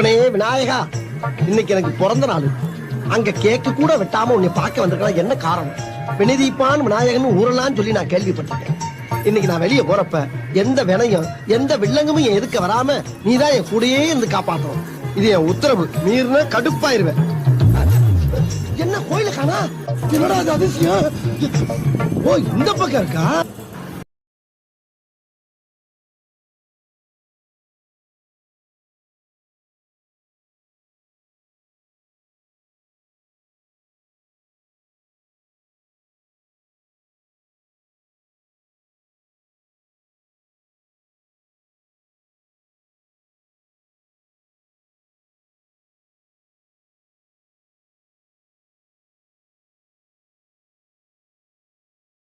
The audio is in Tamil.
அப்பனே விநாயகா, இன்னைக்கு எனக்கு பிறந்த நாள். அங்க கேக்கு கூட வெட்டாம உன்னை பார்க்க வந்திருக்கலாம். என்ன காரணம்? வினதீப்பான் விநாயகன் ஊரெல்லாம் சொல்லி நான் கேள்விப்பட்டிருக்கேன். இன்னைக்கு நான் வெளியே போறப்ப எந்த வினையும் எந்த வில்லங்கமும் என் எதுக்க வராம நீதான் என் கூடயே இருந்து காப்பாத்தணும். இது என் உத்தரவு. மீறின கடுப்பாயிருவேன். என்ன கோயில காணா? என்னடா அது அதிசயம்? ஓ, இந்த பக்கம் இருக்கா?